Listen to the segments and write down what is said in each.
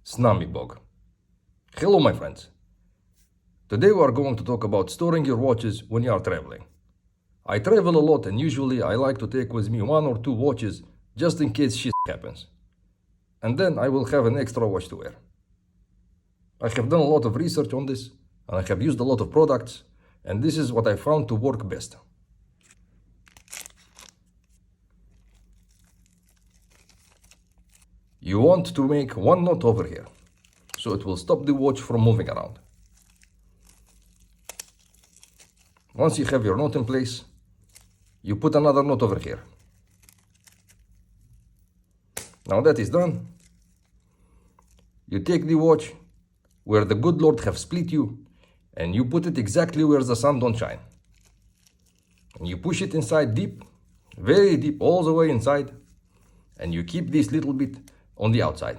Snamibog. Hello my friends. Today we are going to talk about storing your watches when you are traveling. I travel a lot and usually I like to take with me 1 or 2 watches just in case shit happens. And then I will have an extra watch to wear. I have done a lot of research on this and I have used a lot of products and this is what I found to work best. You want to make 1 knot over here, so it will stop the watch from moving around. Once you have your knot in place, you put another knot over here. Now that is done, you take the watch where the good Lord have split you and you put it exactly where the sun don't shine. And you push it inside deep, very deep, all the way inside, and you keep this little bit on the outside.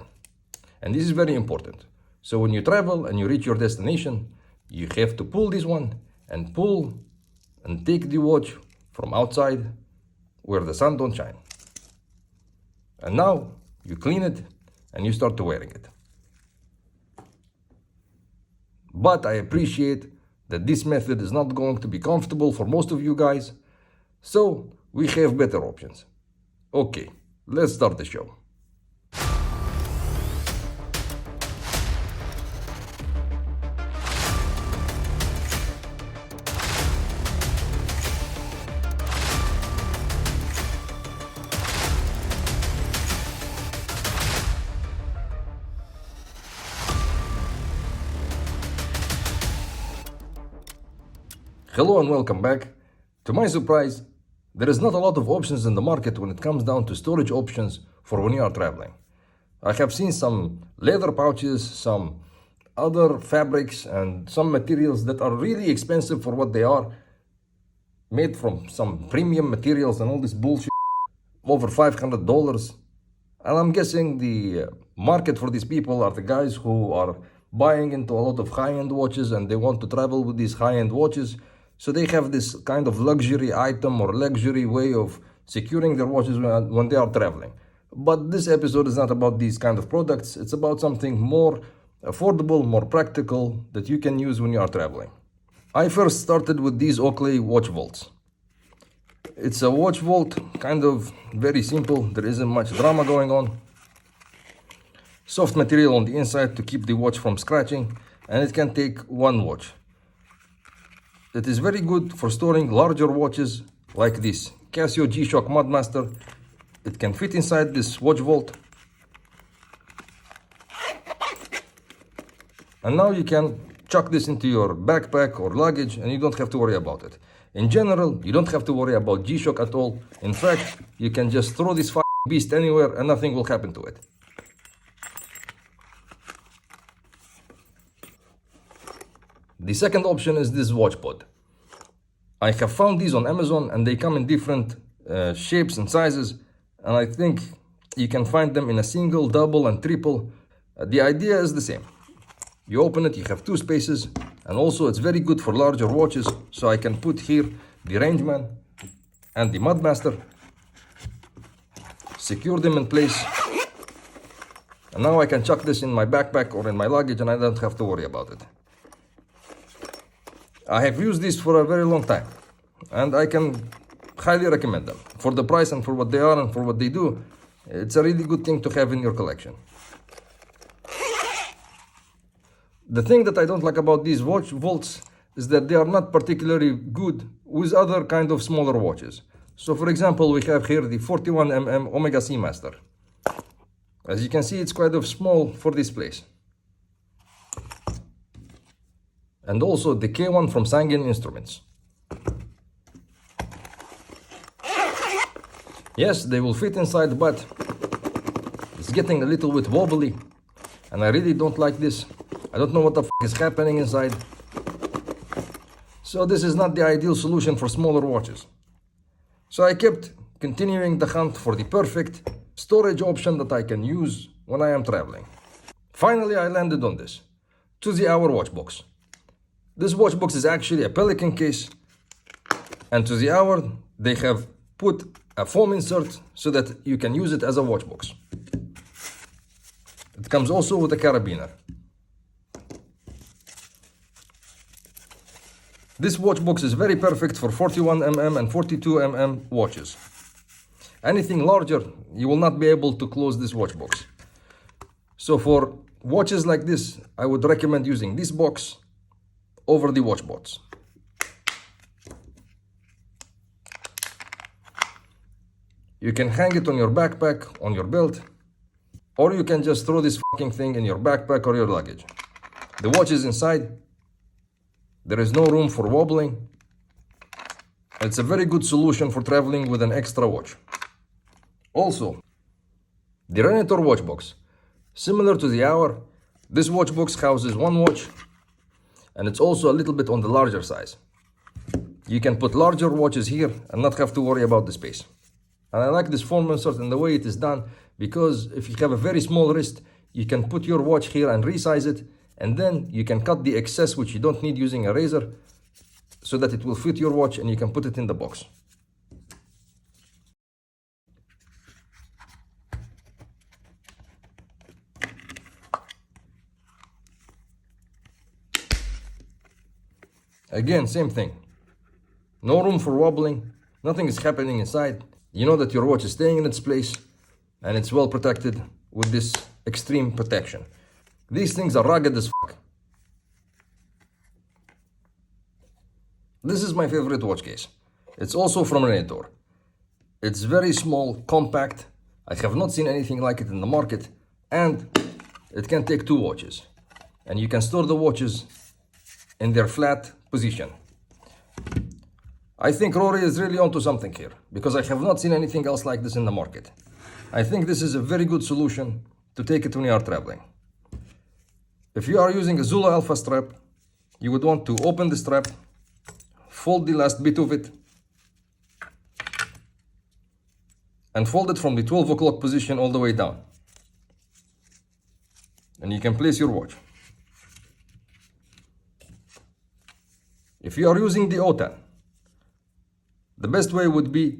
And this is very important. So when you travel and you reach your destination, you have to pull this one and pull and take the watch from outside where the sun don't shine. And now you clean it and you start to wearing it. But I appreciate that this method is not going to be comfortable for most of you guys, so we have better options. Okay, let's start the show. Hello and welcome back. To my surprise, there is not a lot of options in the market when it comes down to storage options for when you are traveling. I have seen some leather pouches, some other fabrics and some materials that are really expensive for what they are, made from some premium materials and all this bullshit, over $500. And I'm guessing the market for these people are the guys who are buying into a lot of high-end watches and they want to travel with these high-end watches. So they have this kind of luxury item or luxury way of securing their watches when they are traveling. But this episode is not about these kind of products. It's about something more affordable, more practical that you can use when you are traveling. I first started with these Oakley watch vaults. It's a watch vault, kind of very simple. There isn't much drama going on. Soft material on the inside to keep the watch from scratching, and it can take 1 watch. It is very good for storing larger watches like this Casio G-Shock Mudmaster. It can fit inside this watch vault. And now you can chuck this into your backpack or luggage and you don't have to worry about it. In general, you don't have to worry about G-Shock at all. In fact, you can just throw this beast anywhere and nothing will happen to it. The second option is this watch pod. I have found these on Amazon and they come in different shapes and sizes, and I think you can find them in a single, double and triple. The idea is the same. You open it, you have 2 spaces, and also it's very good for larger watches, so I can put here the Rangeman and the Mudmaster, secure them in place, and now I can chuck this in my backpack or in my luggage and I don't have to worry about it. I have used these for a very long time and I can highly recommend them. For the price and for what they are and for what they do, it's a really good thing to have in your collection. The thing that I don't like about these watch vaults is that they are not particularly good with other kind of smaller watches. So for example, we have here the 41mm Omega Seamaster. As you can see, it's quite of small for this place. And also the K1 from Sangen Instruments. Yes, they will fit inside, but it's getting a little bit wobbly and I really don't like this. I don't know what the f is happening inside. So this is not the ideal solution for smaller watches. So I kept continuing the hunt for the perfect storage option that I can use when I am traveling. Finally, I landed on this, To The Hour watch box. This watch box is actually a Pelican case, and To The Hour, they have put a foam insert so that you can use it as a watch box. It comes also with a carabiner. This watch box is very perfect for 41mm and 42mm watches. Anything larger, you will not be able to close this watch box. So for watches like this, I would recommend using this box over the watch box. You can hang it on your backpack, on your belt, or you can just throw this fucking thing in your backpack or your luggage. The watch is inside. There is no room for wobbling. It's a very good solution for traveling with an extra watch. Also, the Renator watch box. Similar to the Hour, this watch box houses one watch, and it's also a little bit on the larger size. You can put larger watches here and not have to worry about the space. And I like this form insert and the way it is done, because if you have a very small wrist, you can put your watch here and resize it, and then you can cut the excess which you don't need using a razor, so that it will fit your watch and you can put it in the box. Again, same thing. No room for wobbling, nothing is happening inside. You know that your watch is staying in its place and it's well protected with this extreme protection. These things are rugged as fuck. This is my favorite watch case. It's also from Renator. It's very small, compact. I have not seen anything like it in the market, and it can take two watches. And you can store the watches in their flat position. I think Rory is really onto something here, because I have not seen anything else like this in the market. I think this is a very good solution to take it when you are traveling. If you are using a Zulu Alpha strap, you would want to open the strap, fold the last bit of it, and fold it from the 12 o'clock position all the way down. And you can place your watch. If you are using the OTAN, the best way would be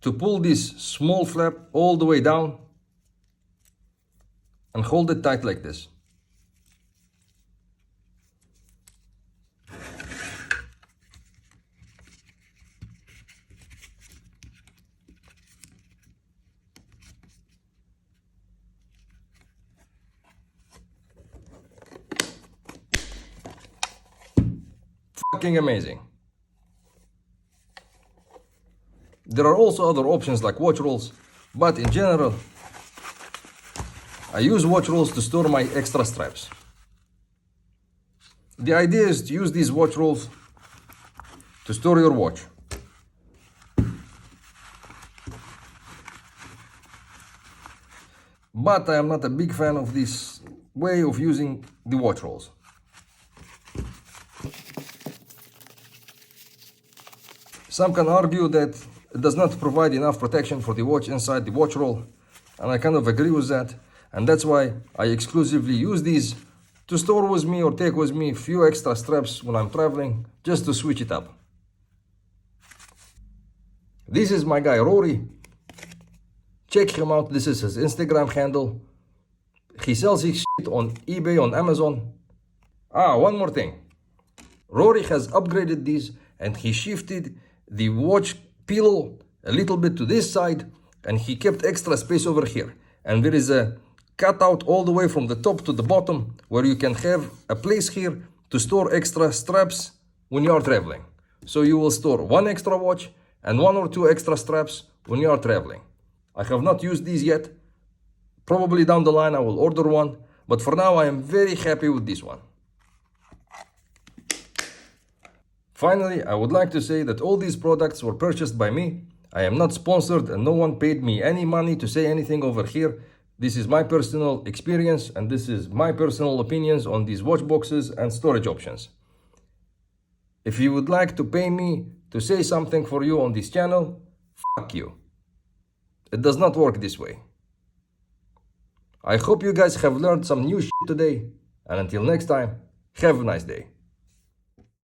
to pull this small flap all the way down and hold it tight like this. Fucking amazing. There are also other options like watch rolls, but in general, I use watch rolls to store my extra straps. The idea is to use these watch rolls to store your watch. But I am not a big fan of this way of using the watch rolls. Some can argue that it does not provide enough protection for the watch inside the watch roll, and I kind of agree with that, and that's why I exclusively use these to store with me or take with me a few extra straps when I'm traveling, just to switch it up. This is my guy Rory. Check him out, this is his Instagram handle. He sells his shit on eBay, on Amazon. One more thing. Rory has upgraded these and he shifted the watch pillow a little bit to this side, and he kept extra space over here. And there is a cutout all the way from the top to the bottom where you can have a place here to store extra straps when you are traveling. So you will store one extra watch and one or two extra straps when you are traveling. I have not used these yet. Probably down the line I will order one, but for now I am very happy with this one. Finally, I would like to say that all these products were purchased by me. I am not sponsored and no one paid me any money to say anything over here. This is my personal experience and this is my personal opinions on these watch boxes and storage options. If you would like to pay me to say something for you on this channel, fuck you. It does not work this way. I hope you guys have learned some new shit today, and until next time, have a nice day.